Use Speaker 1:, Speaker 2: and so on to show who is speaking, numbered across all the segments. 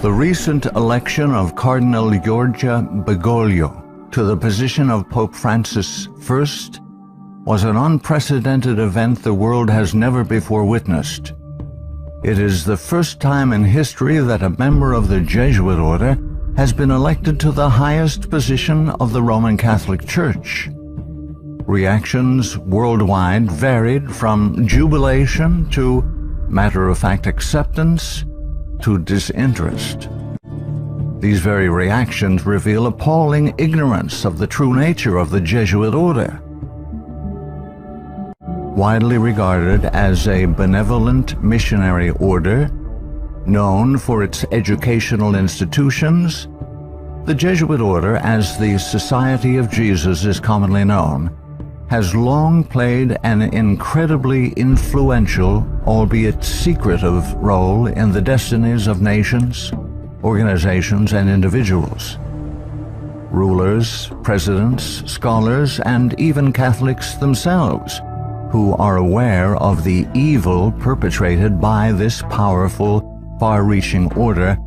Speaker 1: The recent election of Cardinal Giorgia Bergoglio to the position of Pope Francis I was an unprecedented event the world has never before witnessed. It is the first time in history that a member of the Jesuit order has been elected to the highest position of the Roman Catholic Church. Reactions worldwide varied from jubilation to matter-of-fact acceptance to disinterest. These very reactions reveal appalling ignorance of the true nature of the Jesuit order. Widely regarded as a benevolent missionary order, known for its educational institutions, the Jesuit order, as the Society of Jesus is commonly known, has long played an incredibly influential, albeit secretive, role in the destinies of nations, organizations, and individuals. Rulers, presidents, scholars, and even Catholics themselves, who are aware of the evil perpetrated by this powerful, far-reaching order,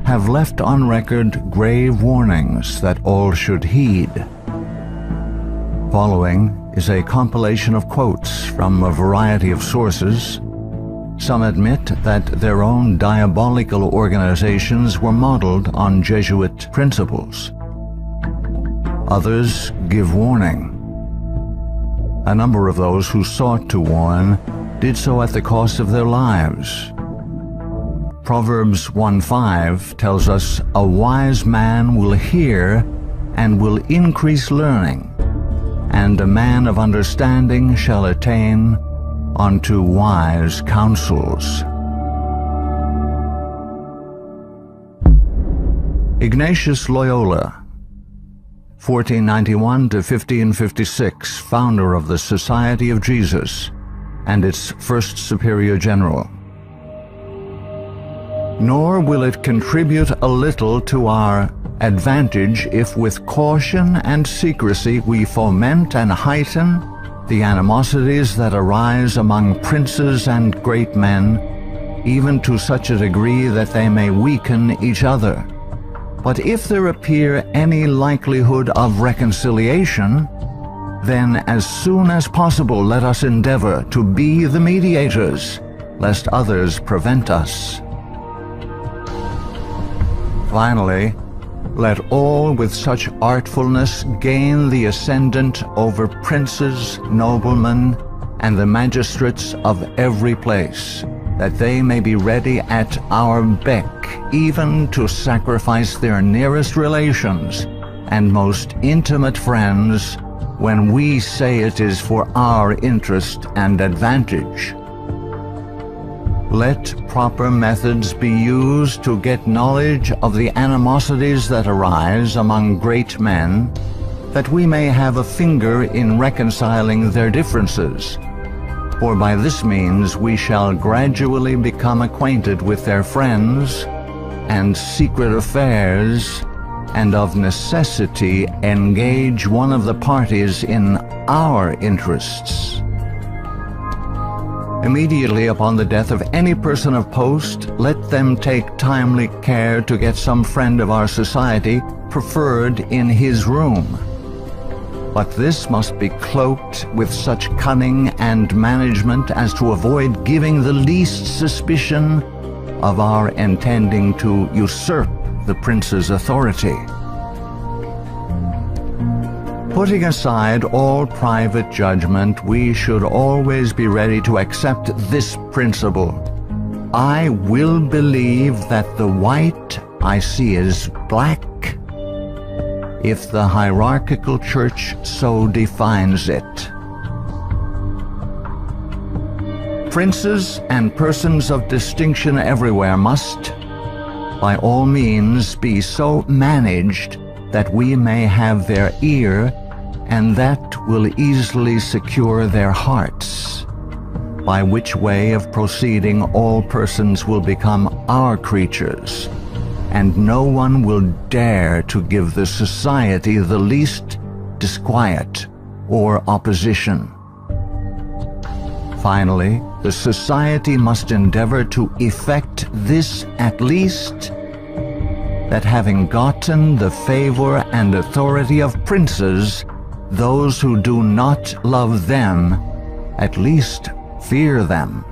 Speaker 1: have left on record grave warnings that all should heed. Following is a compilation of quotes from a variety of sources. Some admit that their own diabolical organizations were modeled on Jesuit principles. Others give warning. A number of those who sought to warn did so at the cost of their lives. Proverbs 1:5 tells us, "A wise man will hear and will increase learning, and a man of understanding shall attain unto wise counsels." Ignatius Loyola, 1491 to 1556, founder of the Society of Jesus and its first superior general. Nor will it contribute a little to our advantage if with caution and secrecy we foment and heighten the animosities that arise among princes and great men, even to such a degree that they may weaken each other. But if there appear any likelihood of reconciliation, then as soon as possible let us endeavor to be the mediators, lest others prevent us. Finally, let all with such artfulness gain the ascendant over princes, noblemen, and the magistrates of every place, that they may be ready at our beck, even to sacrifice their nearest relations and most intimate friends when we say it is for our interest and advantage. Let proper methods be used to get knowledge of the animosities that arise among great men, that we may have a finger in reconciling their differences. For by this means we shall gradually become acquainted with their friends and secret affairs, and of necessity engage one of the parties in our interests. Immediately upon the death of any person of post, let them take timely care to get some friend of our society preferred in his room. But this must be cloaked with such cunning and management as to avoid giving the least suspicion of our intending to usurp the prince's authority. Putting aside all private judgment, we should always be ready to accept this principle. I will believe that the white I see is black, if the hierarchical church so defines it. Princes and persons of distinction everywhere must, by all means, be so managed that we may have their ear, and that will easily secure their hearts, by which way of proceeding all persons will become our creatures, and no one will dare to give the society the least disquiet or opposition. Finally, the society must endeavor to effect this at least that having gotten the favor and authority of princes, those who do not love them at least fear them.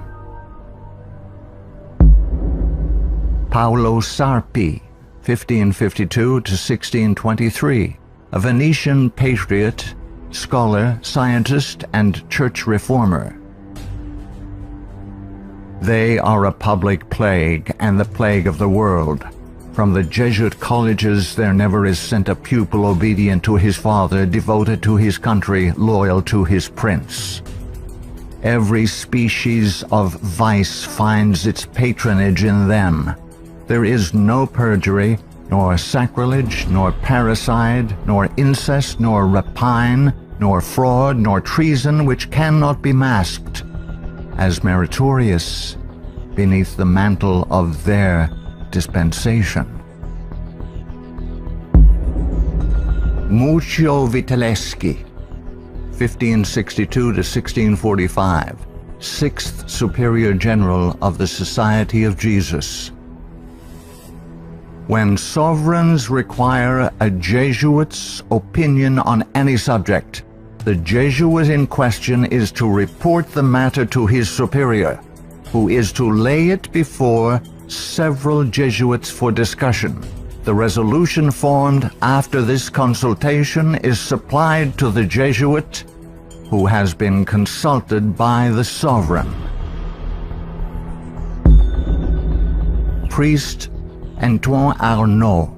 Speaker 1: Paolo Sarpi, 1552 to 1623, a Venetian patriot, scholar, scientist, and church reformer. They are a public plague and the plague of the world. From the Jesuit colleges there never is sent a pupil obedient to his father, devoted to his country, loyal to his prince. Every species of vice finds its patronage in them. There is no perjury, nor sacrilege, nor parricide, nor incest, nor rapine, nor fraud, nor treason which cannot be masked as meritorious beneath the mantle of their dispensation. Muccio Vitelleschi, 1562 to 1645, 6th Superior General of the Society of Jesus. When sovereigns require a Jesuit's opinion on any subject, the Jesuit in question is to report the matter to his superior, who is to lay it before several Jesuits for discussion. The resolution formed after this consultation is supplied to the Jesuit, who has been consulted by the sovereign. Priest Antoine Arnaud,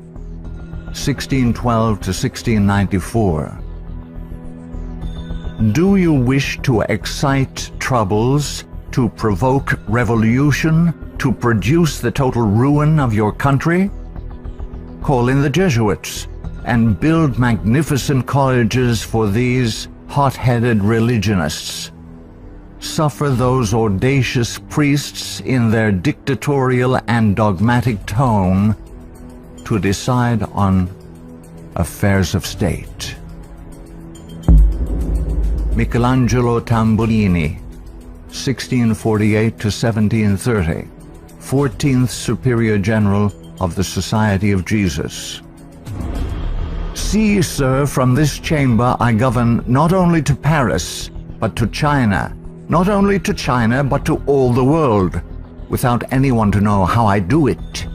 Speaker 1: 1612 to 1694. Do you wish to excite troubles, to provoke revolution, to produce the total ruin of your country? Call in the Jesuits and build magnificent colleges for these hot-headed religionists. Suffer those audacious priests in their dictatorial and dogmatic tone to decide on affairs of state. Michelangelo Tamburini, 1648 to 1730, 14th Superior General of the Society of Jesus. See, sir, from this chamber I govern not only to Paris, but to China, not only to China, but to all the world, without anyone to know how I do it.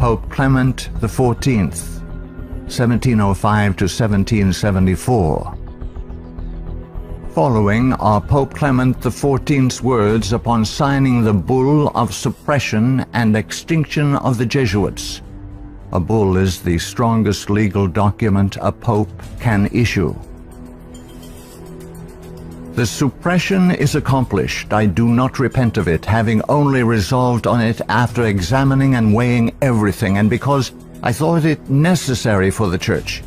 Speaker 1: Pope Clement XIV, 1705 to 1774. Following are Pope Clement XIV's words upon signing the Bull of Suppression and Extinction of the Jesuits. A bull is the strongest legal document a pope can issue. The suppression is accomplished. I do not repent of it, having only resolved on it after examining and weighing everything, and because I thought it necessary for the Church.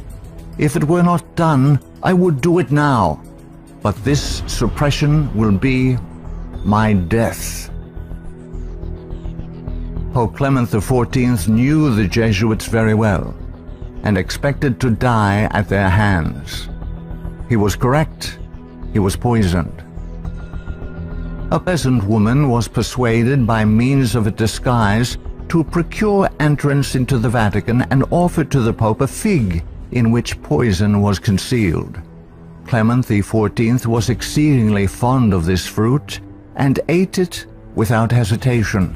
Speaker 1: If it were not done, I would do it now. But this suppression will be my death. Pope Clement XIV knew the Jesuits very well, and expected to die at their hands. He was correct. He was poisoned. A peasant woman was persuaded by means of a disguise to procure entrance into the Vatican and offered to the Pope a fig in which poison was concealed. Clement XIV was exceedingly fond of this fruit and ate it without hesitation.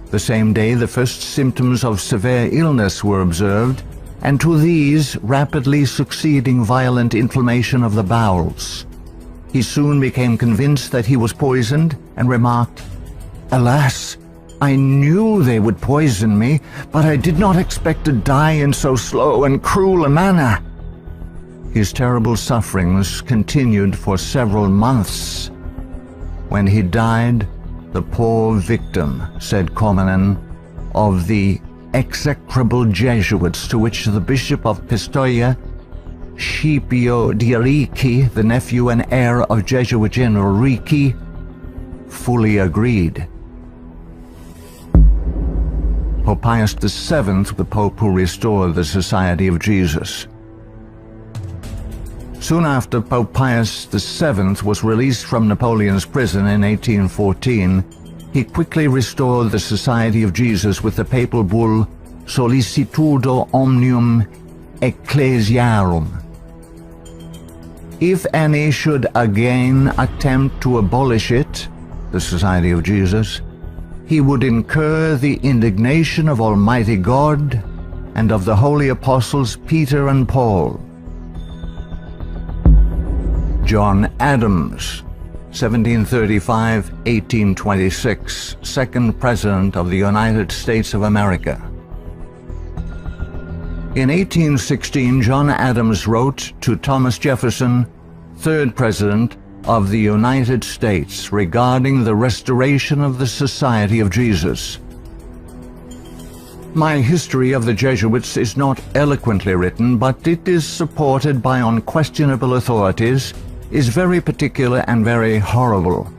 Speaker 1: The same day the first symptoms of severe illness were observed, and to these rapidly succeeding violent inflammation of the bowels. He soon became convinced that he was poisoned and remarked, "Alas, I knew they would poison me, but I did not expect to die in so slow and cruel a manner." His terrible sufferings continued for several months. When he died, the poor victim, said Cominen, of the execrable Jesuits to which the Bishop of Pistoia, Scipio di Ricci, the nephew and heir of Jesuit General Ricci, fully agreed. Pope Pius VII, the Pope who restored the Society of Jesus. Soon after Pope Pius VII was released from Napoleon's prison in 1814, he quickly restored the Society of Jesus with the papal bull Sollicitudo Omnium Ecclesiarum. If any should again attempt to abolish it, the Society of Jesus, he would incur the indignation of Almighty God and of the holy apostles Peter and Paul. John Adams, 1735-1826, second President of the United States of America. In 1816, John Adams wrote to Thomas Jefferson, third President of the United States, regarding the restoration of the Society of Jesus. My history of the Jesuits is not eloquently written, but it is supported by unquestionable authorities, is very particular and very horrible.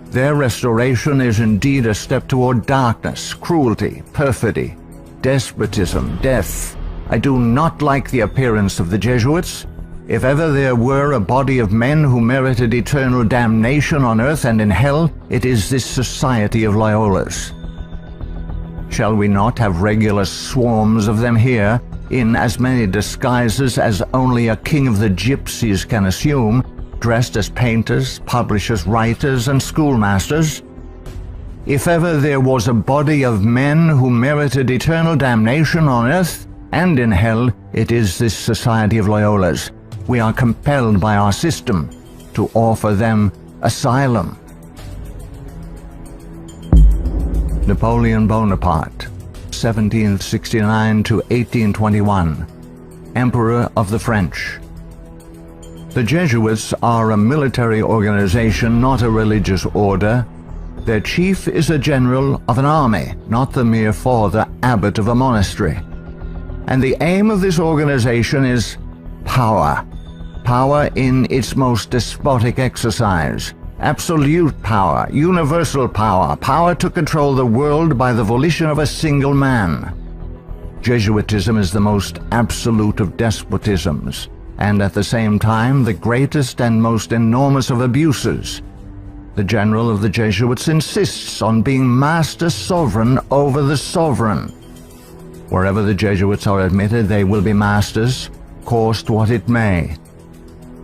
Speaker 1: Their restoration is indeed a step toward darkness, cruelty, perfidy, despotism, death. I do not like the appearance of the Jesuits. If ever there were a body of men who merited eternal damnation on earth and in hell, it is this Society of Loyolas. Shall we not have regular swarms of them here, in as many disguises as only a king of the gypsies can assume, dressed as painters, publishers, writers, and schoolmasters? If ever there was a body of men who merited eternal damnation on earth and in hell, it is this Society of Loyolas. We are compelled by our system to offer them asylum. Napoleon Bonaparte, 1769 to 1821, Emperor of the French. The Jesuits are a military organization, not a religious order. Their chief is a general of an army, not the mere father abbot of a monastery. And the aim of this organization is power. Power in its most despotic exercise. Absolute power, universal power, power to control the world by the volition of a single man. Jesuitism is the most absolute of despotisms, and at the same time the greatest and most enormous of abuses. The general of the Jesuits insists on being master sovereign over the sovereign. Wherever the Jesuits are admitted, they will be masters, cost what it may.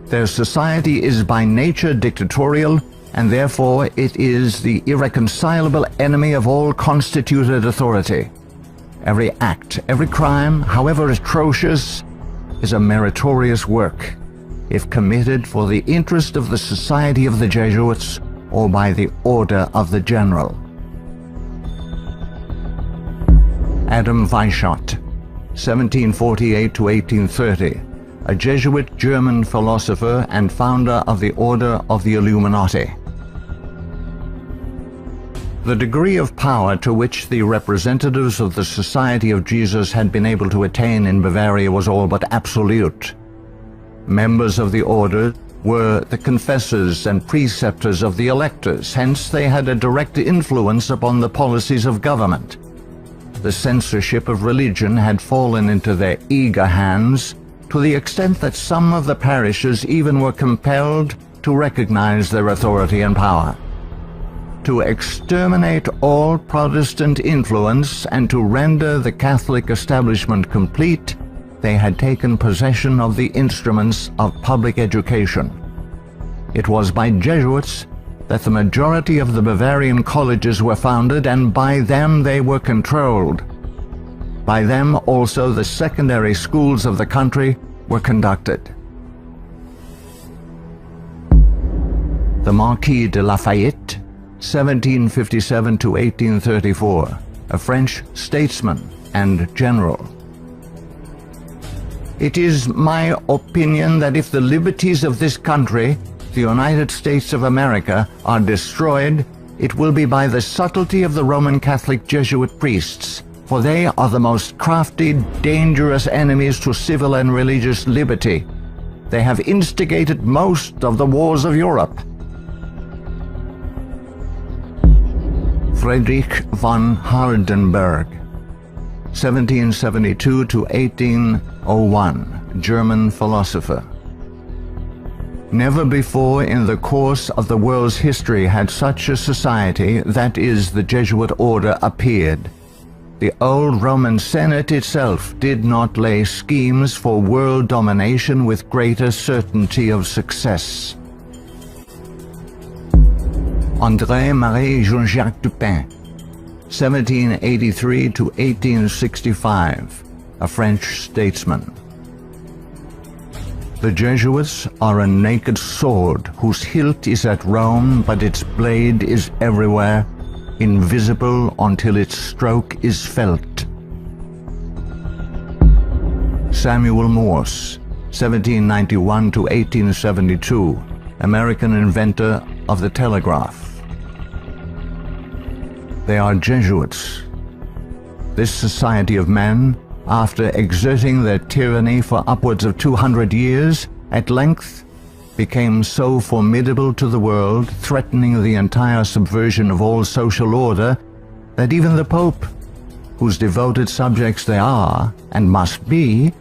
Speaker 1: Their society is by nature dictatorial, and therefore it is the irreconcilable enemy of all constituted authority. Every act, every crime, however atrocious, is a meritorious work, if committed for the interest of the Society of the Jesuits or by the order of the general. Adam Weishaupt, 1748 to 1830, a Jesuit German philosopher and founder of the Order of the Illuminati. The degree of power to which the representatives of the Society of Jesus had been able to attain in Bavaria was all but absolute. Members of the order were the confessors and preceptors of the electors, hence they had a direct influence upon the policies of government. The censorship of religion had fallen into their eager hands, to the extent that some of the parishes even were compelled to recognize their authority and power. To exterminate all Protestant influence and to render the Catholic establishment complete, they had taken possession of the instruments of public education. It was by Jesuits that the majority of the Bavarian colleges were founded, and by them they were controlled. By them also the secondary schools of the country were conducted. The Marquis de Lafayette, 1757 to 1834, a French statesman and general. It is my opinion that if the liberties of this country, the United States of America, are destroyed, it will be by the subtlety of the Roman Catholic Jesuit priests, for they are the most crafty, dangerous enemies to civil and religious liberty. They have instigated most of the wars of Europe. Friedrich von Hardenberg, 1772 to 1801, German philosopher. Never before in the course of the world's history had such a society, that is, the Jesuit order, appeared. The old Roman Senate itself did not lay schemes for world domination with greater certainty of success. André-Marie Jean-Jacques Dupin, 1783 to 1865, a French statesman. The Jesuits are a naked sword whose hilt is at Rome, but its blade is everywhere, invisible until its stroke is felt. Samuel Morse, 1791 to 1872, American inventor of the telegraph. They are Jesuits. This society of men, after exerting their tyranny for upwards of 200 years, at length became so formidable to the world, threatening the entire subversion of all social order, that even the Pope, whose devoted subjects they are, and must be,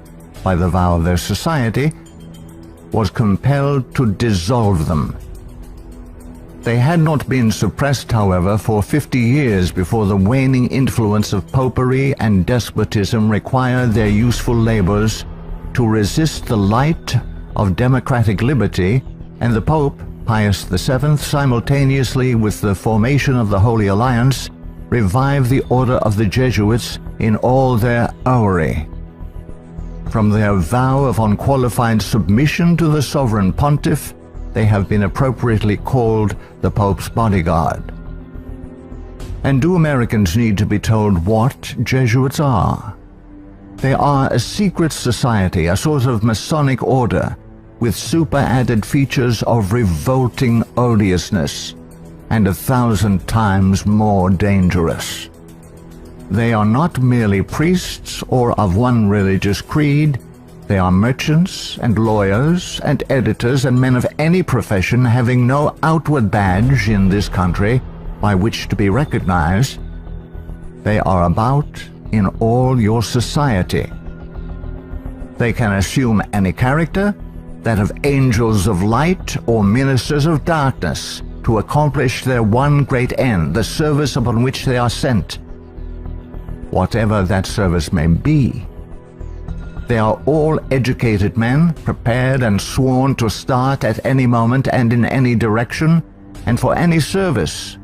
Speaker 1: by the vow of their society, was compelled to dissolve them. They had not been suppressed, however, for 50 years before the waning influence of popery and despotism required their useful labors to resist the light of democratic liberty, and the Pope, Pius VII, simultaneously with the formation of the Holy Alliance, revived the order of the Jesuits in all their aureory. From their vow of unqualified submission to the sovereign pontiff, they have been appropriately called the Pope's bodyguard. And do Americans need to be told what Jesuits are? They are a secret society, a sort of Masonic order, with super-added features of revolting odiousness, and 1,000 times more dangerous. They are not merely priests or of one religious creed. They are merchants and lawyers and editors and men of any profession having no outward badge in this country by which to be recognized. They are about in all your society. They can assume any character, that of angels of light or ministers of darkness, to accomplish their one great end, the service upon which they are sent, whatever that service may be. They are all educated men, prepared and sworn to start at any moment and in any direction, and for any service,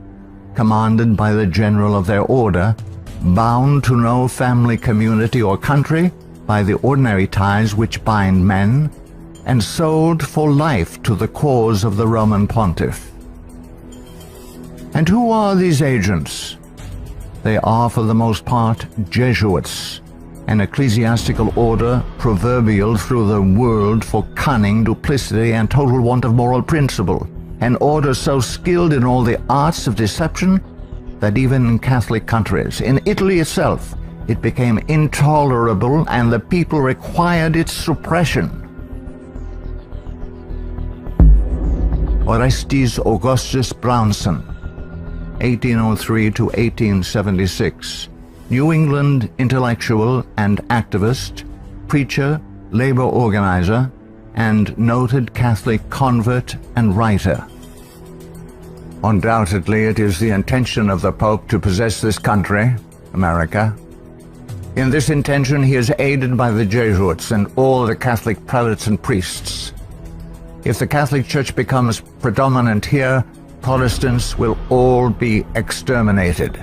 Speaker 1: commanded by the general of their order, bound to no family, community, or country by the ordinary ties which bind men, and sold for life to the cause of the Roman pontiff. And who are these agents? They are for the most part Jesuits, an ecclesiastical order proverbial through the world for cunning, duplicity, and total want of moral principle, an order so skilled in all the arts of deception that even in Catholic countries, in Italy itself, it became intolerable and the people required its suppression. Orestes Augustus Brownson, 1803 to 1876, New England intellectual and activist, preacher, labor organizer, and noted Catholic convert and writer. Undoubtedly, it is the intention of the Pope to possess this country, America. In this intention, he is aided by the Jesuits and all the Catholic prelates and priests. If the Catholic Church becomes predominant here, Protestants will all be exterminated.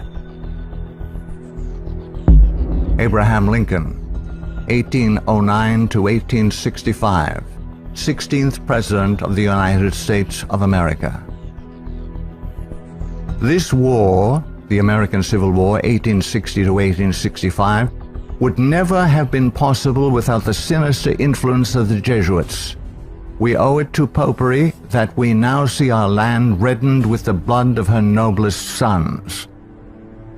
Speaker 1: Abraham Lincoln, 1809 to 1865, 16th President of the United States of America. This war, the American Civil War, 1860 to 1865, would never have been possible without the sinister influence of the Jesuits. We owe it to popery that we now see our land reddened with the blood of her noblest sons.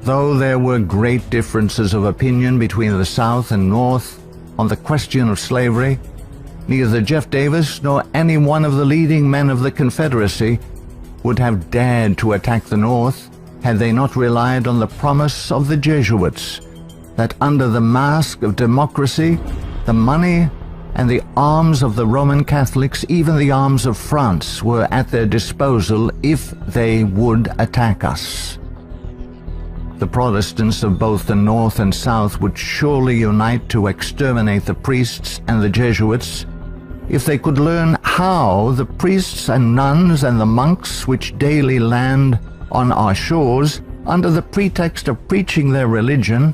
Speaker 1: Though there were great differences of opinion between the South and North on the question of slavery, neither Jeff Davis nor any one of the leading men of the Confederacy would have dared to attack the North had they not relied on the promise of the Jesuits that under the mask of democracy, the money and the arms of the Roman Catholics, even the arms of France, were at their disposal if they would attack us. The Protestants of both the North and South would surely unite to exterminate the priests and the Jesuits if they could learn how the priests and nuns and the monks which daily land on our shores under the pretext of preaching their religion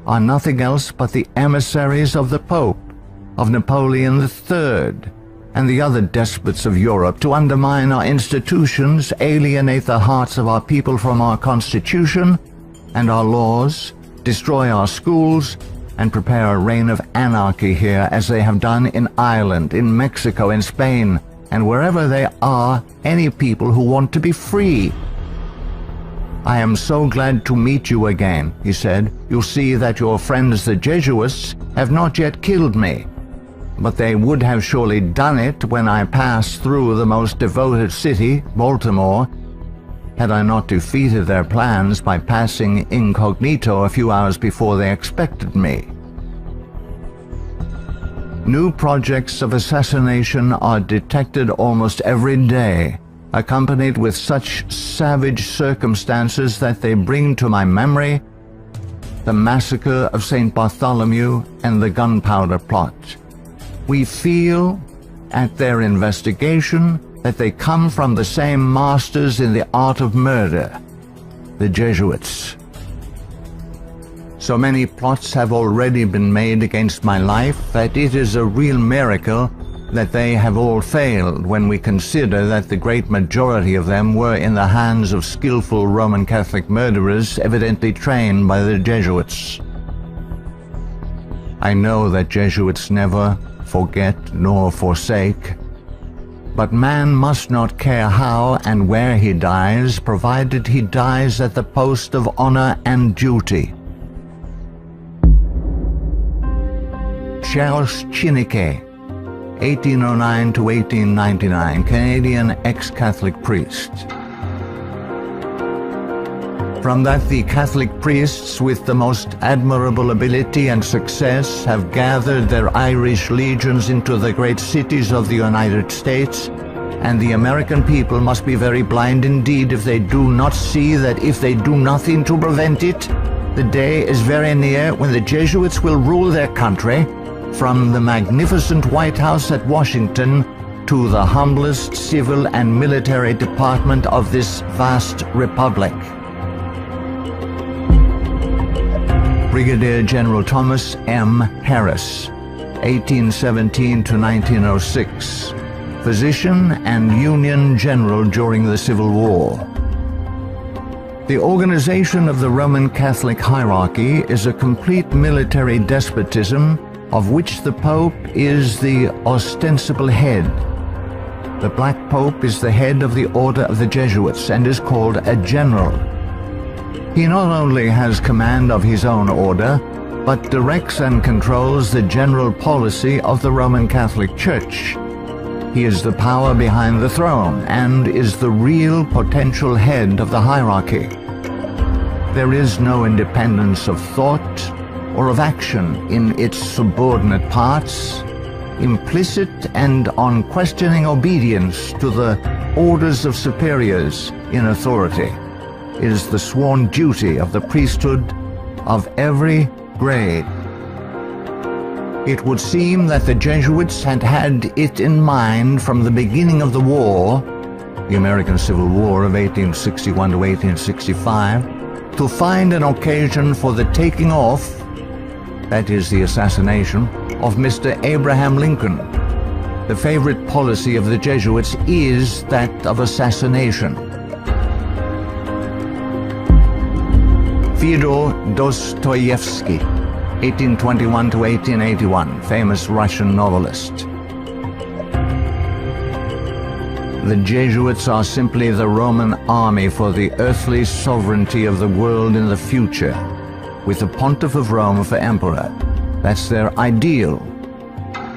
Speaker 1: are nothing else but the emissaries of the Pope, of Napoleon III, and the other despots of Europe to undermine our institutions, alienate the hearts of our people from our Constitution and our laws, destroy our schools, and prepare a reign of anarchy here as they have done in Ireland, in Mexico, in Spain, and wherever there are any people who want to be free. I am so glad to meet you again, he said. You'll see that your friends the Jesuits have not yet killed me, but they would have surely done it when I passed through the most devoted city, Baltimore, had I not defeated their plans by passing incognito a few hours before they expected me. New projects of assassination are detected almost every day, accompanied with such savage circumstances that they bring to my memory the massacre of St. Bartholomew and the gunpowder plot. We feel, at their investigation, that they come from the same masters in the art of murder, the Jesuits. So many plots have already been made against my life that it is a real miracle that they have all failed when we consider that the great majority of them were in the hands of skillful Roman Catholic murderers evidently trained by the Jesuits. I know that Jesuits never forget nor forsake, but man must not care how and where he dies, provided he dies at the post of honor and duty. Charles Chineke, 1809 to 1899, Canadian ex-Catholic priest. From that the Catholic priests with the most admirable ability and success have gathered their Irish legions into the great cities of the United States, and the American people must be very blind indeed if they do not see that if they do nothing to prevent it, the day is very near when the Jesuits will rule their country, from the magnificent White House at Washington to the humblest civil and military department of this vast republic. Brigadier General Thomas M. Harris, 1817 to 1906, physician and Union General during the Civil War. The organization of the Roman Catholic hierarchy is a complete military despotism of which the Pope is the ostensible head. The Black Pope is the head of the Order of the Jesuits and is called a general. He not only has command of his own order, but directs and controls the general policy of the Roman Catholic Church. He is the power behind the throne and is the real potential head of the hierarchy. There is no independence of thought or of action in its subordinate parts, implicit and unquestioning obedience to the orders of superiors in authority is the sworn duty of the priesthood of every grade. It would seem that the Jesuits had had it in mind from the beginning of the war, the American Civil War of 1861 to 1865, to find an occasion for the taking off, that is the assassination, of Mr. Abraham Lincoln. The favorite policy of the Jesuits is that of assassination. Fyodor Dostoevsky, 1821 to 1881, famous Russian novelist. The Jesuits are simply the Roman army for the earthly sovereignty of the world in the future, with the Pontiff of Rome for emperor. That's their ideal.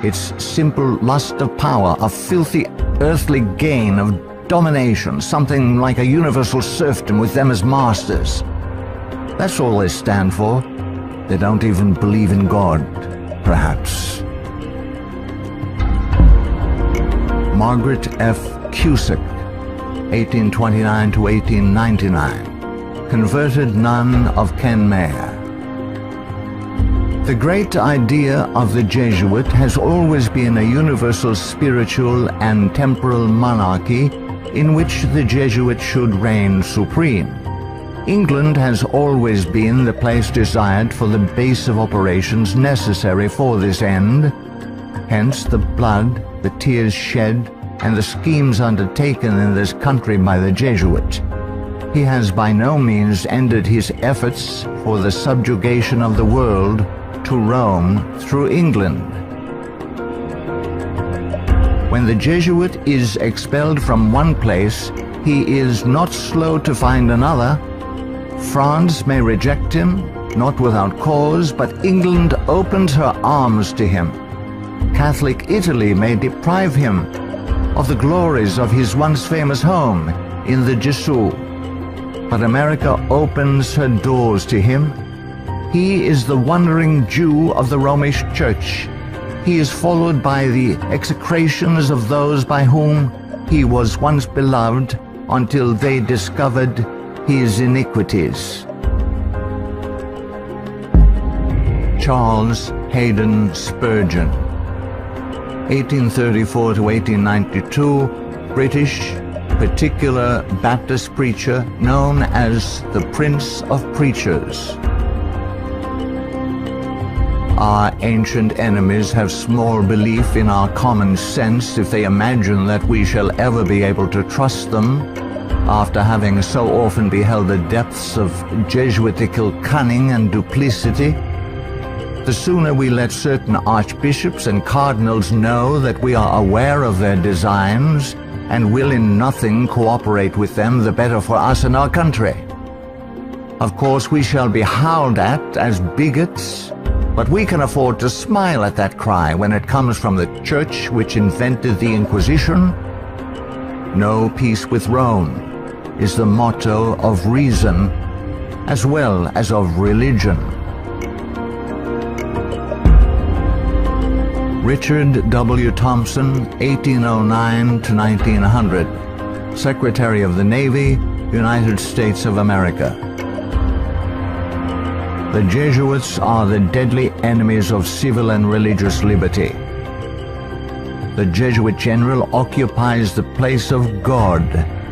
Speaker 1: It's simple lust of power, a filthy earthly gain of domination, something like a universal serfdom with them as masters. That's all they stand for. They don't even believe in God, perhaps. Margaret F. Cusick, 1829 to 1899, converted nun of Kenmare. The great idea of the Jesuit has always been a universal spiritual and temporal monarchy in which the Jesuit should reign supreme. England has always been the place desired for the base of operations necessary for this end. Hence the blood, the tears shed, and the schemes undertaken in this country by the Jesuit. He has by no means ended his efforts for the subjugation of the world to Rome through England. When the Jesuit is expelled from one place, he is not slow to find another. France may reject him, not without cause, but England opens her arms to him. Catholic Italy may deprive him of the glories of his once famous home in the Jesuit, but America opens her doors to him. He is the wandering Jew of the Romish Church. He is followed by the execrations of those by whom he was once beloved until they discovered his iniquities. Charles Haddon Spurgeon, 1834 to 1892, British particular Baptist preacher known as the Prince of Preachers. Our ancient enemies have small belief in our common sense if they imagine that we shall ever be able to trust them, after having so often beheld the depths of Jesuitical cunning and duplicity. The sooner we let certain archbishops and cardinals know that we are aware of their designs and will in nothing cooperate with them, the better for us and our country. Of course, we shall be howled at as bigots, but we can afford to smile at that cry when it comes from the church which invented the Inquisition. No peace with Rome is the motto of reason as well as of religion. Richard W. Thompson, 1809 to 1900, Secretary of the Navy, United States of America. The Jesuits are the deadly enemies of civil and religious liberty. The Jesuit general occupies the place of God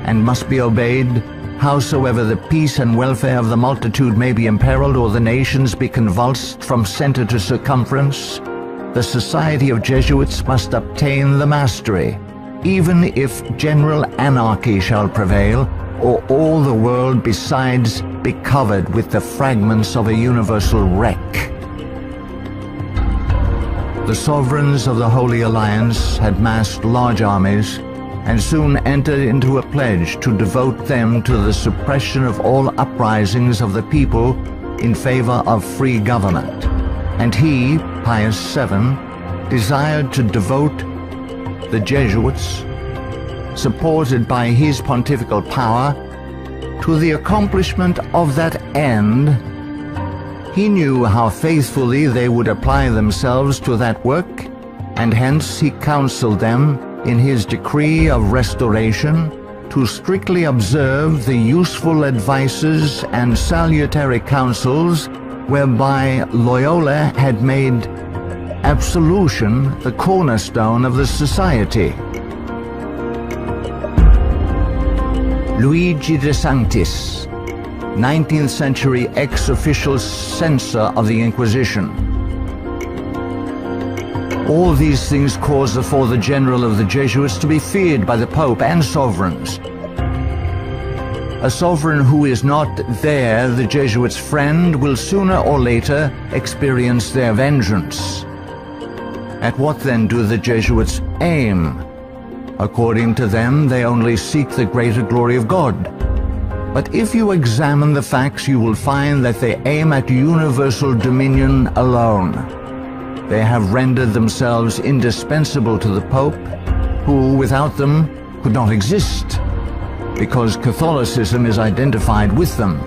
Speaker 1: and must be obeyed, howsoever the peace and welfare of the multitude may be imperiled or the nations be convulsed from center to circumference. The Society of Jesuits must obtain the mastery, even if general anarchy shall prevail, or all the world besides be covered with the fragments of a universal wreck. The sovereigns of the Holy Alliance had massed large armies and soon entered into a pledge to devote them to the suppression of all uprisings of the people in favor of free government. And he, Pius VII, desired to devote the Jesuits, supported by his pontifical power, to the accomplishment of that end. He knew how faithfully they would apply themselves to that work, and hence he counseled them in his decree of restoration to strictly observe the useful advices and salutary counsels whereby Loyola had made absolution the cornerstone of the society. Luigi de Sanctis, 19th century ex-official censor of the Inquisition. All these things caused the Father General of the Jesuits to be feared by the Pope and sovereigns. A sovereign who is not there, the Jesuits' friend, will sooner or later experience their vengeance. At what then do the Jesuits aim? According to them, they only seek the greater glory of God. But if you examine the facts, you will find that they aim at universal dominion alone. They have rendered themselves indispensable to the Pope, who without them could not exist, because Catholicism is identified with them.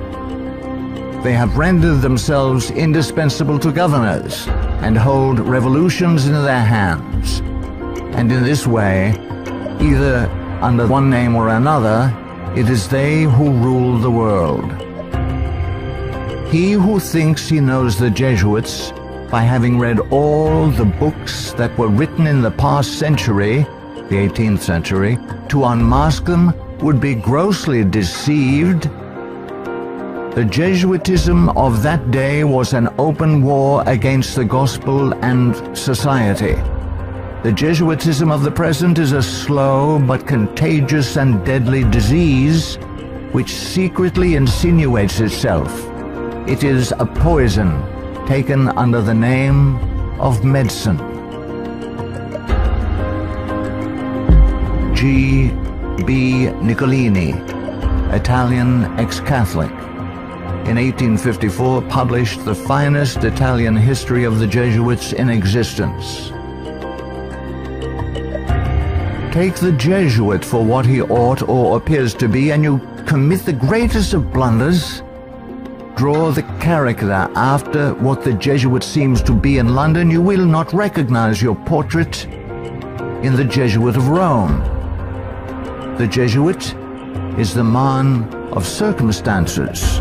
Speaker 1: They have rendered themselves indispensable to governors and hold revolutions in their hands. And in this way, Either under one name or another, it is they who rule the world. He who thinks he knows the Jesuits by having read all the books that were written in the past century, the 18th century, to unmask them would be grossly deceived. The Jesuitism of that day was an open war against the gospel and society. The Jesuitism of the present is a slow but contagious and deadly disease which secretly insinuates itself. It is a poison taken under the name of medicine. G. B. Nicolini, Italian ex-Catholic, in 1854 published the finest Italian history of the Jesuits in existence. Take the Jesuit for what he ought or appears to be, and you commit the greatest of blunders. Draw the character after what the Jesuit seems to be in London, you will not recognize your portrait in the Jesuit of Rome. The Jesuit is the man of circumstances.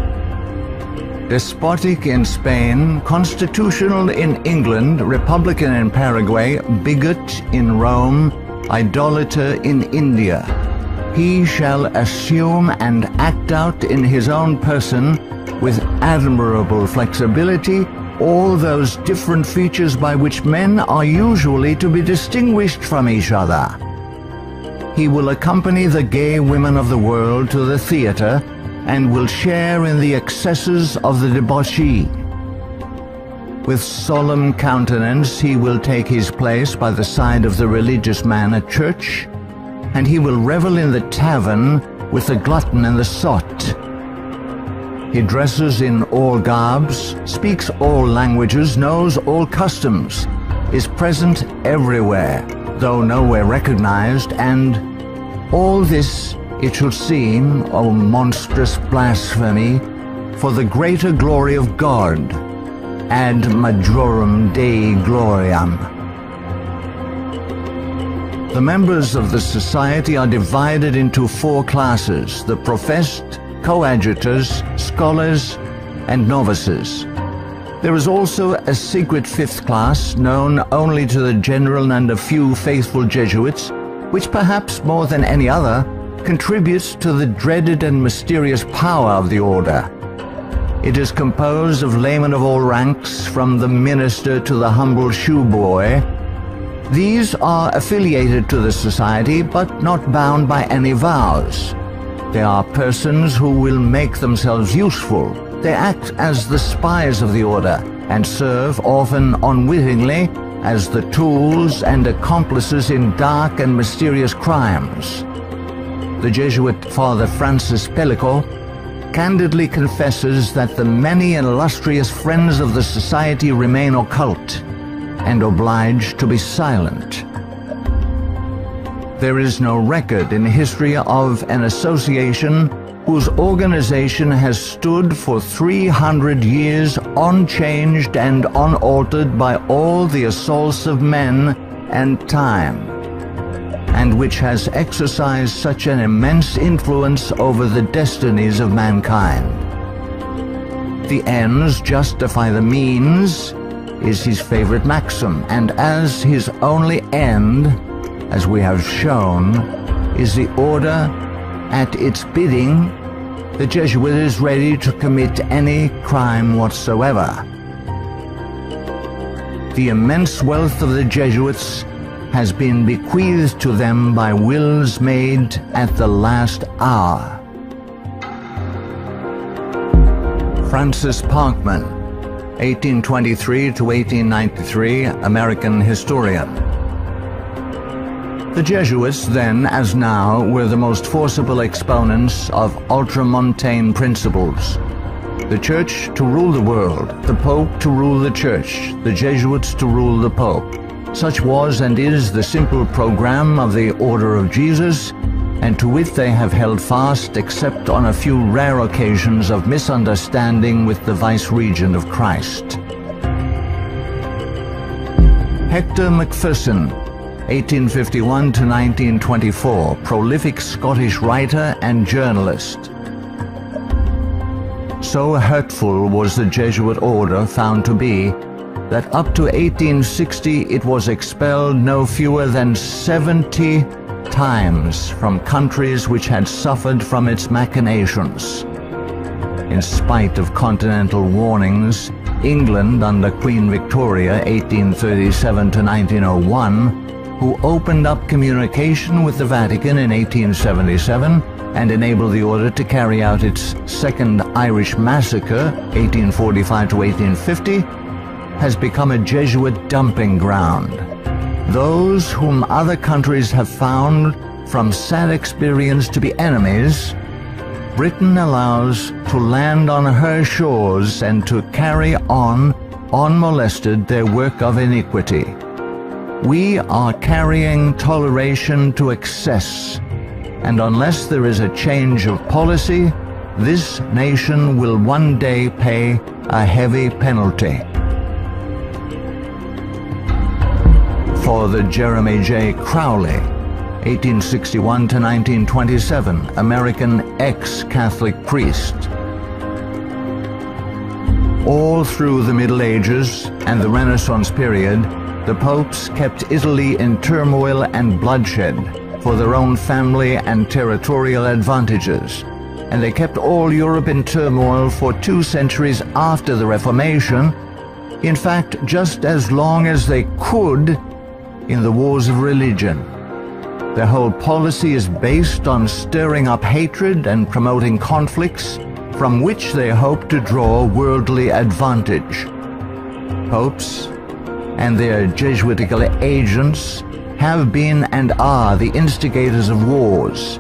Speaker 1: Despotic in Spain, constitutional in England, republican in Paraguay, bigot in Rome, idolater in India. He shall assume and act out in his own person, with admirable flexibility, all those different features by which men are usually to be distinguished from each other. He will accompany the gay women of the world to the theater and will share in the excesses of the debauchee. With solemn countenance he will take his place by the side of the religious man at church, and he will revel in the tavern with the glutton and the sot. He dresses in all garbs, speaks all languages, knows all customs, is present everywhere, though nowhere recognized, and all this, it should seem, O monstrous blasphemy, for the greater glory of God, ad majorem Dei gloriam. The members of the society are divided into 4 classes: the professed, coadjutors, scholars, and novices. There is also a secret 5th class known only to the general and a few faithful Jesuits, which perhaps more than any other contributes to the dreaded and mysterious power of the order. It is composed of laymen of all ranks, from the minister to the humble shoeboy. These are affiliated to the society, but not bound by any vows. They are persons who will make themselves useful. They act as the spies of the order, and serve, often unwittingly, as the tools and accomplices in dark and mysterious crimes. The Jesuit Father Francis Pellico candidly confesses that the many illustrious friends of the society remain occult and obliged to be silent. There is no record in history of an association whose organization has stood for 300 years unchanged and unaltered by all the assaults of men and time, and which has exercised such an immense influence over the destinies of mankind. The ends justify the means is his favorite maxim, and as his only end, as we have shown, is the order, at its bidding, the Jesuit is ready to commit any crime whatsoever. The immense wealth of the Jesuits has been bequeathed to them by wills made at the last hour. Francis Parkman, 1823 to 1893, American historian. The Jesuits, then as now, were the most forcible exponents of ultramontane principles. The Church to rule the world, the Pope to rule the Church, the Jesuits to rule the Pope. Such was and is the simple program of the Order of Jesus, and to it they have held fast except on a few rare occasions of misunderstanding with the Vice-Regent of Christ. Hector Macpherson, 1851 to 1924, prolific Scottish writer and journalist. So hurtful was the Jesuit order found to be that up to 1860 it was expelled no fewer than 70 times from countries which had suffered from its machinations. In spite of continental warnings, England under Queen Victoria 1837 to 1901, who opened up communication with the Vatican in 1877 and enabled the order to carry out its Second Irish Massacre 1845 to 1850, has become a Jesuit dumping ground. Those whom other countries have found from sad experience to be enemies, Britain allows to land on her shores and to carry on, unmolested, their work of iniquity. We are carrying toleration to excess, and unless there is a change of policy, this nation will one day pay a heavy penalty. For the Jeremy J. Crowley, 1861 to 1927, American ex-Catholic priest. All through the Middle Ages and the Renaissance period, the popes kept Italy in turmoil and bloodshed for their own family and territorial advantages, and they kept all Europe in turmoil for 2 centuries after the Reformation, in fact, just as long as they could in the wars of religion. Their whole policy is based on stirring up hatred and promoting conflicts from which they hope to draw worldly advantage. Popes and their Jesuitical agents have been and are the instigators of wars,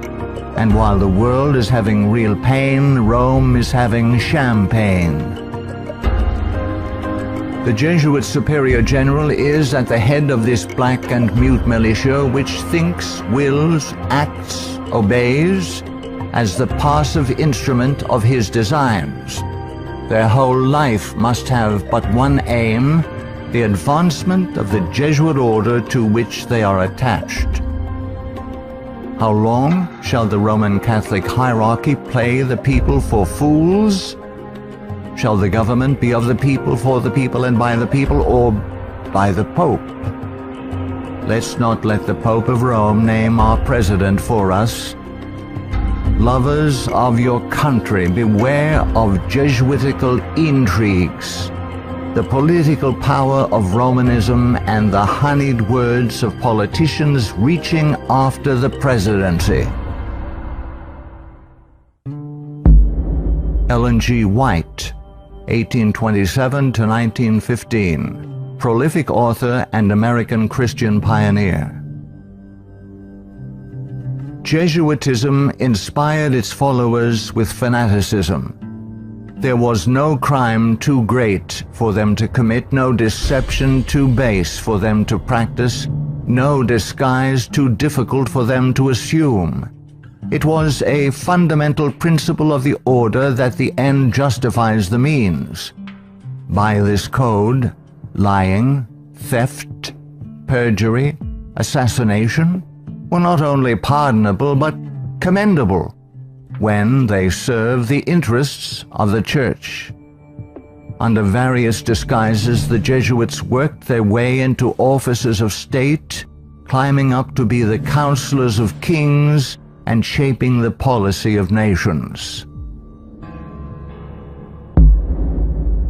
Speaker 1: and while the world is having real pain, Rome is having champagne. The Jesuit Superior General is at the head of this black and mute militia which thinks, wills, acts, obeys as the passive instrument of his designs. Their whole life must have but one aim: the advancement of the Jesuit order to which they are attached. How long shall the Roman Catholic hierarchy play the people for fools? Shall the government be of the people, for the people, and by the people, or by the Pope? Let's not let the Pope of Rome name our president for us. Lovers of your country, beware of Jesuitical intrigues, the political power of Romanism, and the honeyed words of politicians reaching after the presidency. Ellen G. White, 1827 to 1915, prolific author and American Christian pioneer. Jesuitism inspired its followers with fanaticism. There was no crime too great for them to commit, no deception too base for them to practice, no disguise too difficult for them to assume. It was a fundamental principle of the order that the end justifies the means. By this code, lying, theft, perjury, assassination were not only pardonable but commendable when they serve the interests of the Church. Under various disguises, the Jesuits worked their way into offices of state, climbing up to be the counselors of kings and shaping the policy of nations.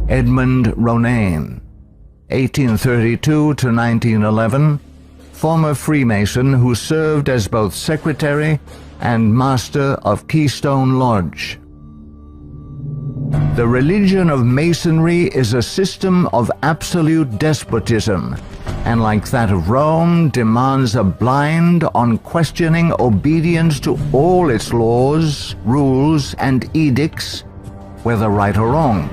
Speaker 1: Edmund Ronayne, 1832 to 1911, former Freemason who served as both secretary and master of Keystone Lodge. The religion of Masonry is a system of absolute despotism, and like that of Rome, demands a blind, unquestioning obedience to all its laws, rules, and edicts, whether right or wrong.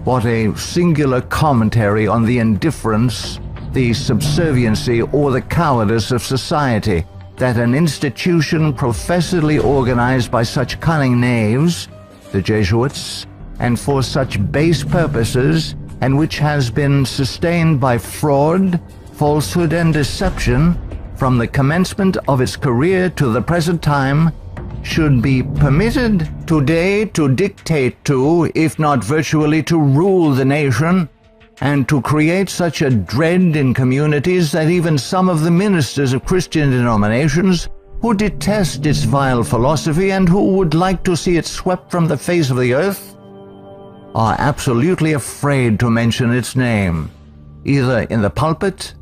Speaker 1: What a singular commentary on the indifference, the subserviency, or the cowardice of society, that an institution professedly organized by such cunning knaves, the Jesuits, and for such base purposes, and which has been sustained by fraud, falsehood and deception from the commencement of its career to the present time should be permitted today to dictate to, if not virtually to rule the nation, and to create such a dread in communities that even some of the ministers of Christian denominations who detest its vile philosophy and who would like to see it swept from the face of the earth are absolutely afraid to mention its name, either in the pulpit,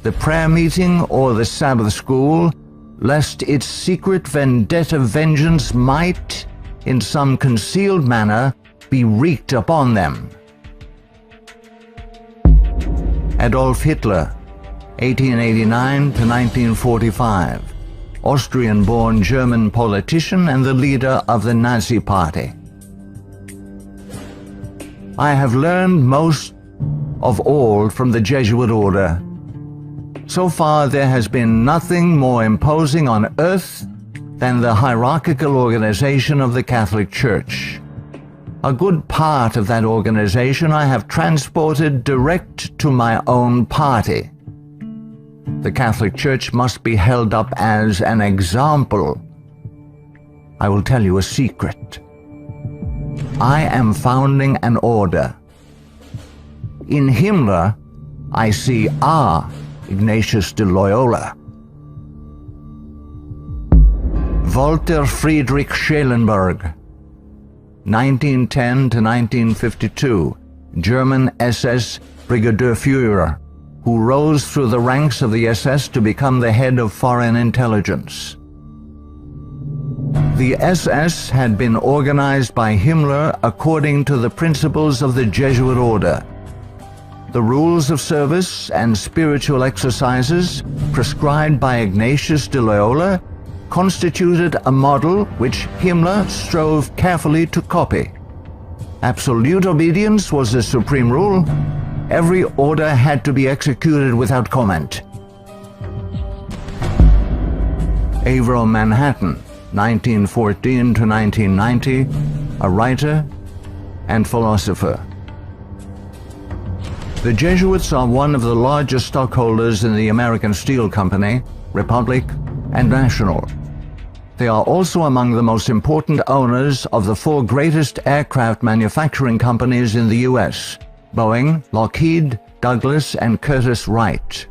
Speaker 1: the prayer meeting, or the Sabbath school, lest its secret vendetta vengeance might, in some concealed manner, be wreaked upon them. Adolf Hitler, 1889 to 1945, Austrian-born German politician and the leader of the Nazi Party. I have learned most of all from the Jesuit order. So far, there has been nothing more imposing on earth than the hierarchical organization of the Catholic Church. A good part of that organization I have transported direct to my own party. The Catholic Church must be held up as an example. I will tell you a secret. I am founding an order. In Himmler, I see our Ignatius de Loyola. Walter Friedrich Schellenberg, 1910 to 1952, German SS Brigadier Führer, who rose through the ranks of the SS to become the head of foreign intelligence. The SS had been organized by Himmler according to the principles of the Jesuit order. The rules of service and spiritual exercises prescribed by Ignatius de Loyola constituted a model which Himmler strove carefully to copy. Absolute obedience was the supreme rule. Every order had to be executed without comment. Avro Manhattan, 1914 to 1990, a writer and philosopher. The Jesuits are one of the largest stockholders in the American Steel Company, Republic, and National. They are also among the most important owners of the four greatest aircraft manufacturing companies in the U.S., Boeing, Lockheed, Douglas, and Curtiss-Wright.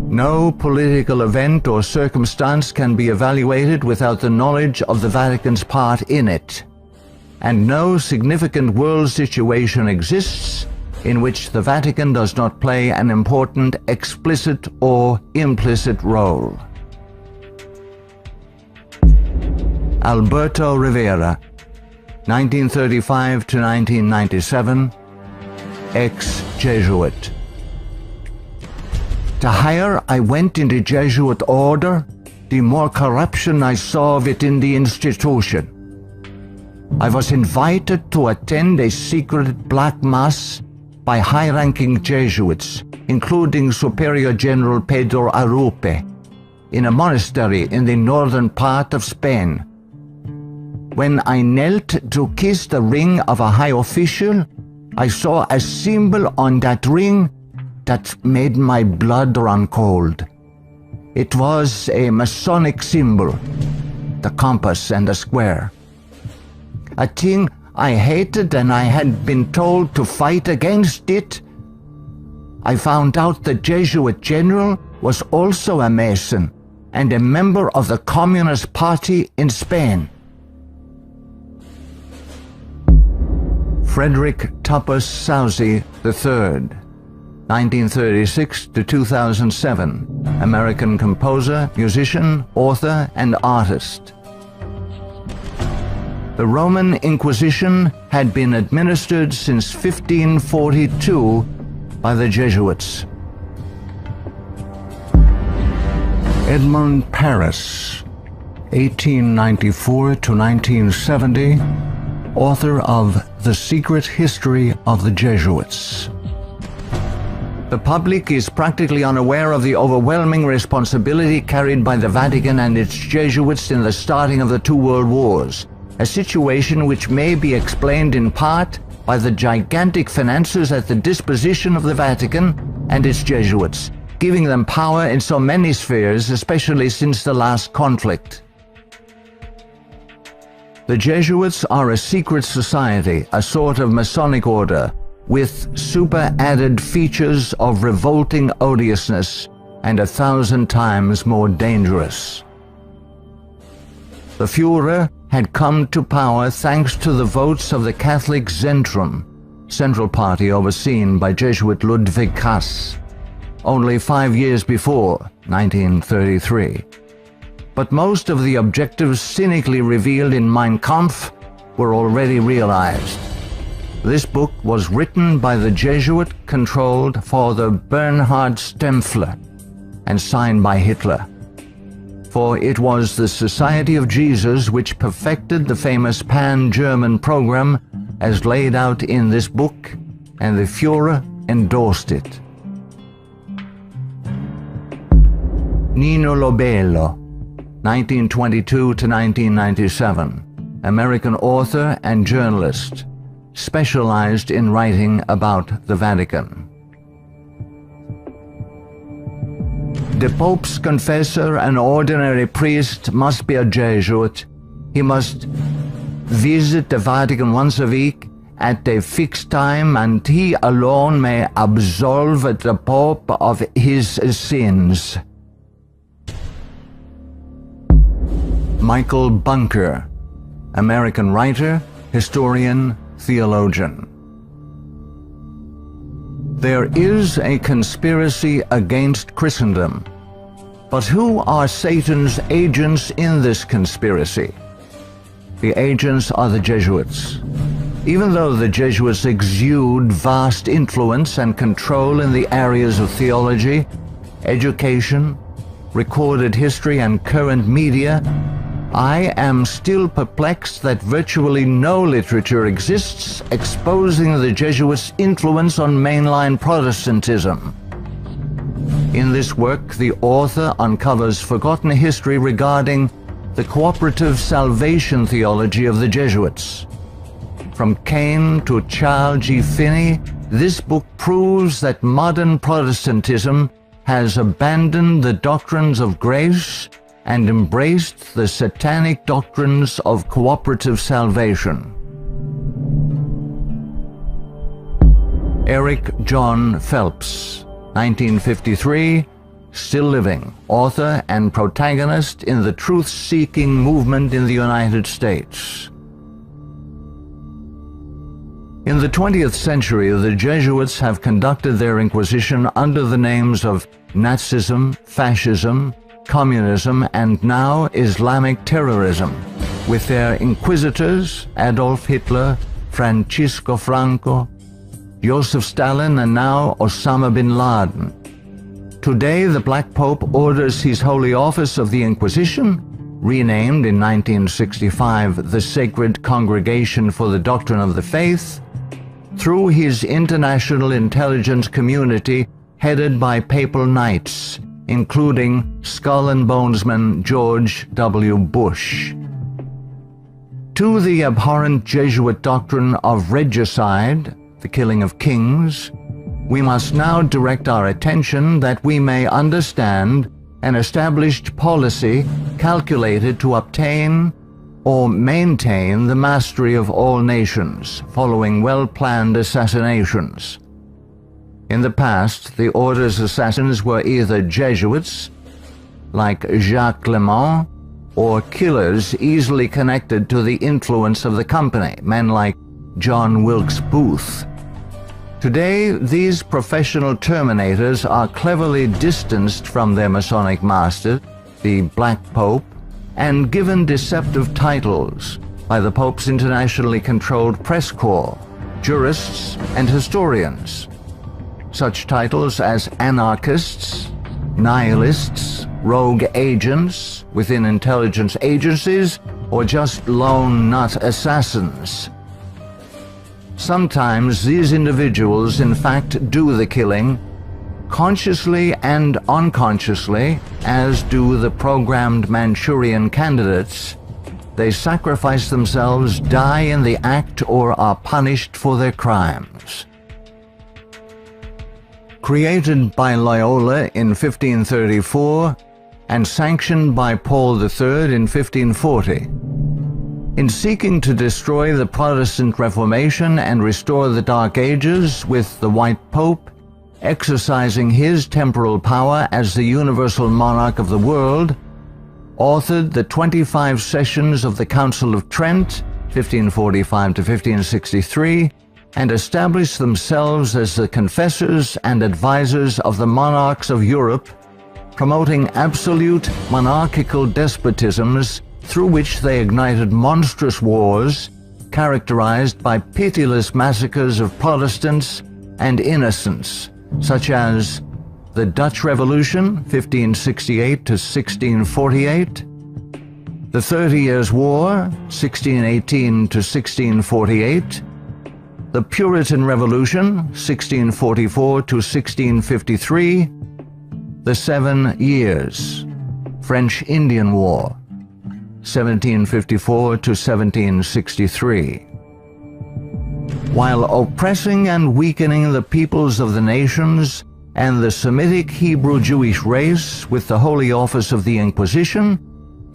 Speaker 1: No political event or circumstance can be evaluated without the knowledge of the Vatican's part in it, and no significant world situation exists in which the Vatican does not play an important explicit or implicit role. Alberto Rivera, 1935 to 1997, ex-Jesuit. The higher I went in the Jesuit order, the more corruption I saw within the institution. I was invited to attend a secret black mass by high-ranking Jesuits, including Superior General Pedro Arrupe, in a monastery in the northern part of Spain. When I knelt to kiss the ring of a high official, I saw a symbol on that ring that made my blood run cold. It was a Masonic symbol, the compass and the square. A thing I hated, and I had been told to fight against it. I found out the Jesuit general was also a Mason and a member of the Communist Party in Spain. Frederick Tupper Southey III, 1936 to 2007, American composer, musician, author, and artist. The Roman Inquisition had been administered since 1542 by the Jesuits. Edmund Paris, 1894 to 1970, author of The Secret History of the Jesuits. The public is practically unaware of the overwhelming responsibility carried by the Vatican and its Jesuits in the starting of the two world wars, a situation which may be explained in part by the gigantic finances at the disposition of the Vatican and its Jesuits, giving them power in so many spheres, especially since the last conflict. The Jesuits are a secret society, a sort of Masonic order, with super-added features of revolting odiousness and 1,000 times more dangerous. The Führer had come to power thanks to the votes of the Catholic Zentrum, Central Party overseen by Jesuit Ludwig Kass, only 5 years before, 1933. But most of the objectives cynically revealed in Mein Kampf were already realized. This book was written by the Jesuit-controlled Father Bernhard Stempfler and signed by Hitler. For it was the Society of Jesus which perfected the famous Pan-German program as laid out in this book, and the Führer endorsed it. Nino Lobello, 1922 to 1997, American author and journalist, specialized in writing about the Vatican. The Pope's confessor, an ordinary priest, must be a Jesuit. He must visit the Vatican once a week at a fixed time, and he alone may absolve the Pope of his sins. Michael Bunker, American writer, historian, theologian. There is a conspiracy against Christendom. But who are Satan's agents in this conspiracy? The agents are the Jesuits. Even though the Jesuits exude vast influence and control in the areas of theology, education, recorded history, and current media, I am still perplexed that virtually no literature exists exposing the Jesuits' influence on mainline Protestantism. In this work, the author uncovers forgotten history regarding the cooperative salvation theology of the Jesuits. From Cain to Charles G. Finney, this book proves that modern Protestantism has abandoned the doctrines of grace and embraced the satanic doctrines of cooperative salvation. Eric John Phelps, 1953, still living, author and protagonist in the truth-seeking movement in the United States. In the 20th century, the Jesuits have conducted their inquisition under the names of Nazism, fascism, communism, and now Islamic terrorism, with their inquisitors Adolf Hitler, Francisco Franco, Joseph Stalin, and now Osama bin Laden. Today, the Black Pope orders his Holy Office of the Inquisition, renamed in 1965 the Sacred Congregation for the Doctrine of the Faith, through his international intelligence community headed by papal knights, including Skull and Bonesman George W. Bush. To the abhorrent Jesuit doctrine of regicide, the killing of kings, we must now direct our attention that we may understand an established policy calculated to obtain or maintain the mastery of all nations following well-planned assassinations. In the past, the order's assassins were either Jesuits, like Jacques Clement, or killers easily connected to the influence of the company, men like John Wilkes Booth. Today, these professional terminators are cleverly distanced from their Masonic master, the Black Pope, and given deceptive titles by the Pope's internationally controlled press corps, jurists, and historians. Such titles as anarchists, nihilists, rogue agents within intelligence agencies, or just lone nut assassins. Sometimes these individuals in fact do the killing, consciously and unconsciously, as do the programmed Manchurian candidates. They sacrifice themselves, die in the act, or are punished for their crimes. created by Loyola in 1534 and sanctioned by Paul III in 1540. In seeking to destroy the Protestant Reformation and restore the Dark Ages with the White Pope, exercising his temporal power as the universal monarch of the world, authored the 25 sessions of the Council of Trent, 1545 to 1563, and established themselves as the confessors and advisors of the monarchs of Europe, promoting absolute monarchical despotisms through which they ignited monstrous wars characterized by pitiless massacres of Protestants and innocents, such as the Dutch Revolution, 1568 to 1648, the 30 Years' War, 1618 to 1648, the Puritan Revolution, 1644 to 1653, the 7 Years, French Indian War, 1754 to 1763. While oppressing and weakening the peoples of the nations and the Semitic Hebrew Jewish race with the Holy Office of the Inquisition,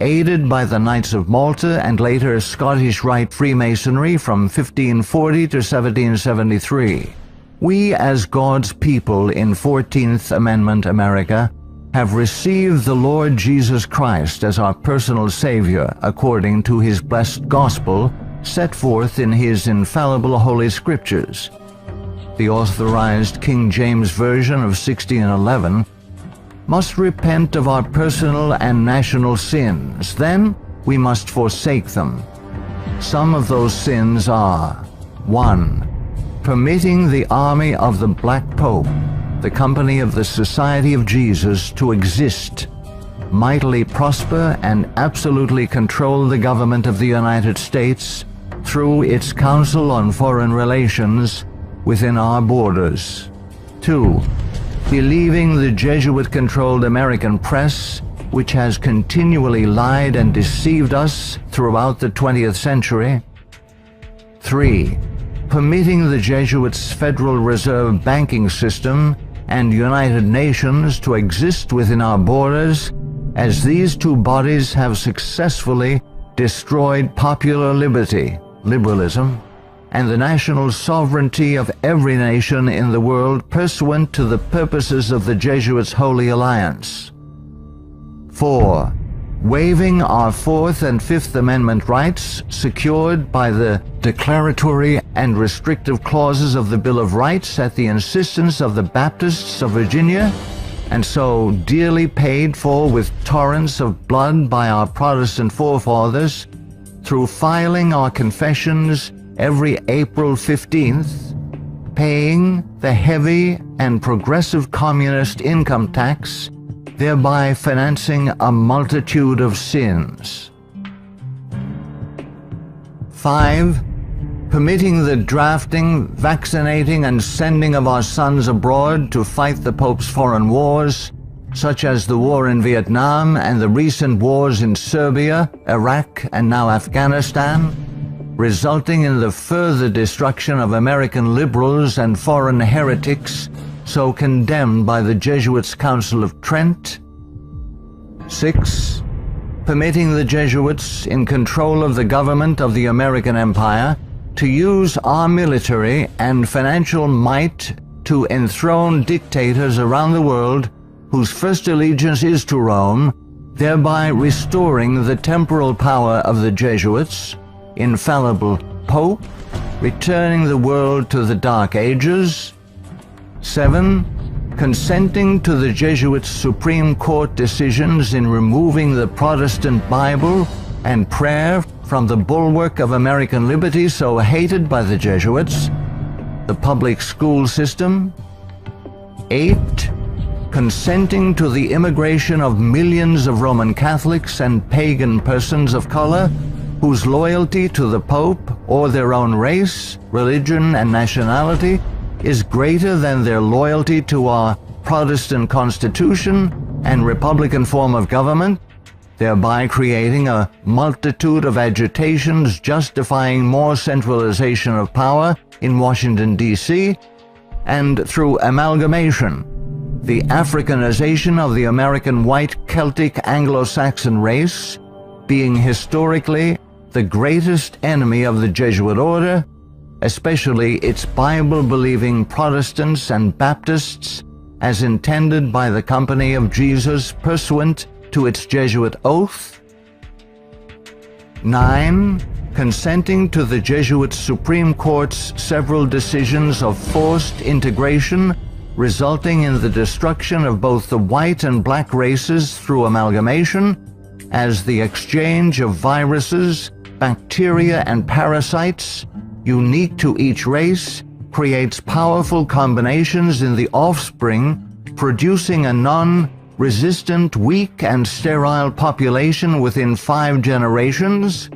Speaker 1: aided by the Knights of Malta and later Scottish Rite Freemasonry from 1540 to 1773, we as God's people in 14th Amendment America have received the Lord Jesus Christ as our personal Savior according to His blessed gospel set forth in His infallible Holy Scriptures. The authorized King James Version of 1611 must repent of our personal and national sins. Then we must forsake them. Some of those sins are: 1. Permitting the army of the Black Pope, the company of the Society of Jesus, to exist, mightily prosper, and absolutely control the government of the United States through its Council on Foreign Relations within our borders. 2. Believing the Jesuit-controlled American press, which has continually lied and deceived us throughout the 20th century. 3. Permitting the Jesuits' Federal Reserve banking system and United Nations to exist within our borders, as these two bodies have successfully destroyed popular liberty, liberalism, and the national sovereignty of every nation in the world pursuant to the purposes of the Jesuits' Holy Alliance. 4. Waiving our Fourth and Fifth Amendment rights secured by the declaratory and restrictive clauses of the Bill of Rights at the insistence of the Baptists of Virginia, and so dearly paid for with torrents of blood by our Protestant forefathers, through filing our confessions every April 15th, paying the heavy and progressive communist income tax, thereby financing a multitude of sins. 5. Permitting the drafting, vaccinating, and sending of our sons abroad to fight the Pope's foreign wars, such as the war in Vietnam and the recent wars in Serbia, Iraq, and now Afghanistan, resulting in the further destruction of American liberals and foreign heretics so condemned by the Jesuits' Council of Trent. 6. Permitting the Jesuits in control of the government of the American Empire to use our military and financial might to enthrone dictators around the world whose first allegiance is to Rome, thereby restoring the temporal power of the Jesuits, infallible Pope, returning the world to the Dark Ages. 7. Consenting to the Jesuits' Supreme Court decisions in removing the Protestant Bible and prayer from the bulwark of American liberty so hated by the Jesuits, the public school system. 8. Consenting to the immigration of millions of Roman Catholics and pagan persons of color whose loyalty to the Pope or their own race, religion, and nationality is greater than their loyalty to our Protestant Constitution and Republican form of government, thereby creating a multitude of agitations justifying more centralization of power in Washington, D.C., and through amalgamation, the Africanization of the American white Celtic Anglo-Saxon race being historically the greatest enemy of the Jesuit order, especially its Bible-believing Protestants and Baptists, as intended by the Company of Jesus pursuant to its Jesuit oath. 9. Consenting to the Jesuit Supreme Court's several decisions of forced integration, resulting in the destruction of both the white and black races through amalgamation, as the exchange of viruses, bacteria, and parasites, unique to each race, creates powerful combinations in the offspring, producing a non-resistant, weak, and sterile population within 5 generations.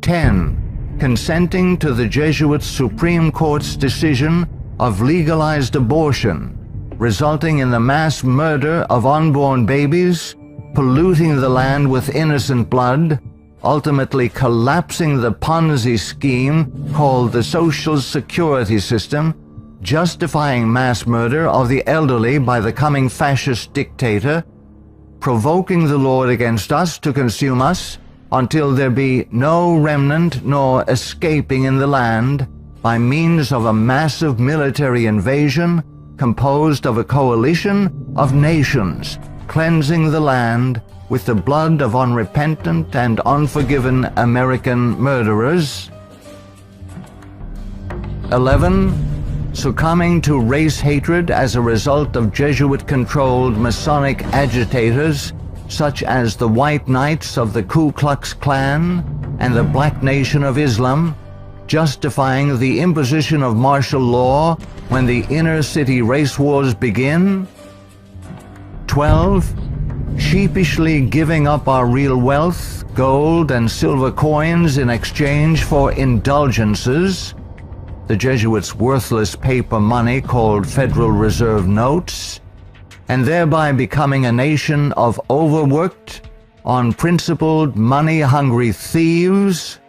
Speaker 1: 10. Consenting to the Jesuit Supreme Court's decision of legalized abortion, resulting in the mass murder of unborn babies, polluting the land with innocent blood, ultimately collapsing the Ponzi scheme called the Social Security system, justifying mass murder of the elderly by the coming fascist dictator, provoking the Lord against us to consume us, until there be no remnant nor escaping in the land, by means of a massive military invasion composed of a coalition of nations, cleansing the land with the blood of unrepentant and unforgiven American murderers. 11. Succumbing to race hatred as a result of Jesuit-controlled Masonic agitators such as the White Knights of the Ku Klux Klan and the Black Nation of Islam, justifying the imposition of martial law when the inner-city race wars begin. 12. Sheepishly giving up our real wealth, gold and silver coins in exchange for indulgences, the Jesuits' worthless paper money called Federal Reserve notes, and thereby becoming a nation of overworked, unprincipled, money-hungry thieves.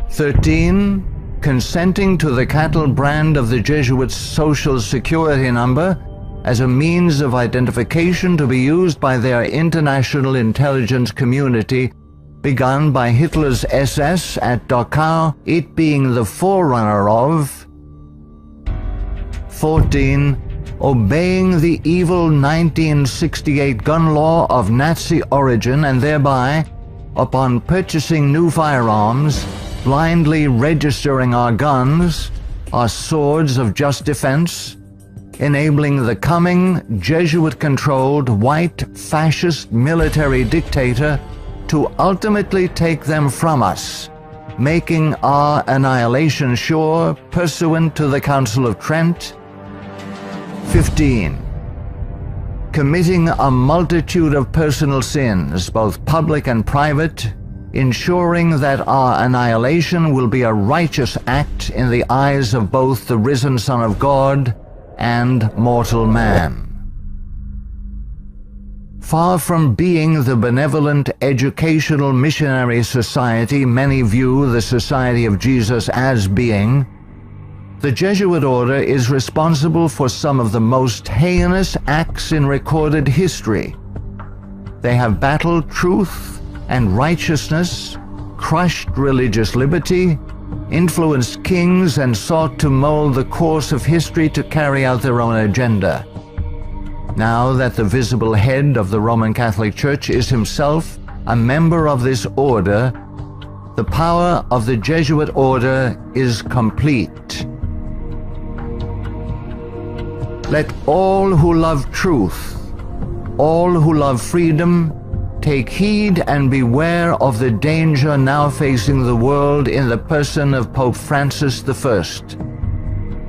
Speaker 1: 13. Consenting to the cattle brand of the Jesuits' Social Security number as a means of identification to be used by their international intelligence community, begun by Hitler's SS at Dachau, it being the forerunner of. 14. Obeying the evil 1968 gun law of Nazi origin and thereby, upon purchasing new firearms, blindly registering our guns, our swords of just defense, enabling the coming Jesuit-controlled white fascist military dictator to ultimately take them from us, making our annihilation sure pursuant to the Council of Trent. 15. Committing a multitude of personal sins, both public and private, ensuring that our annihilation will be a righteous act in the eyes of both the risen Son of God and mortal man. Far from being the benevolent educational missionary society many view the Society of Jesus as being, the Jesuit order is responsible for some of the most heinous acts in recorded history. They have battled truth and righteousness, crushed religious liberty, influenced kings, and sought to mold the course of history to carry out their own agenda. Now that the visible head of the Roman Catholic Church is himself a member of this order, the power of the Jesuit order is complete. Let all who love truth, all who love freedom, take heed and beware of the danger now facing the world in the person of Pope Francis I.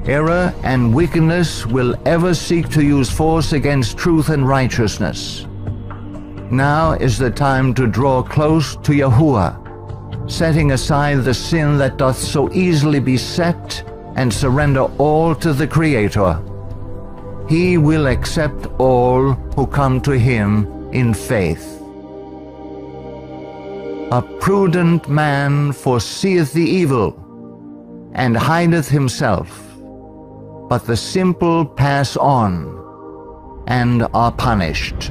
Speaker 1: Error and wickedness will ever seek to use force against truth and righteousness. Now is the time to draw close to Yahuwah, setting aside the sin that doth so easily beset, and surrender all to the Creator. He will accept all who come to him in faith. A prudent man foreseeth the evil, and hideth himself, but the simple pass on and are punished.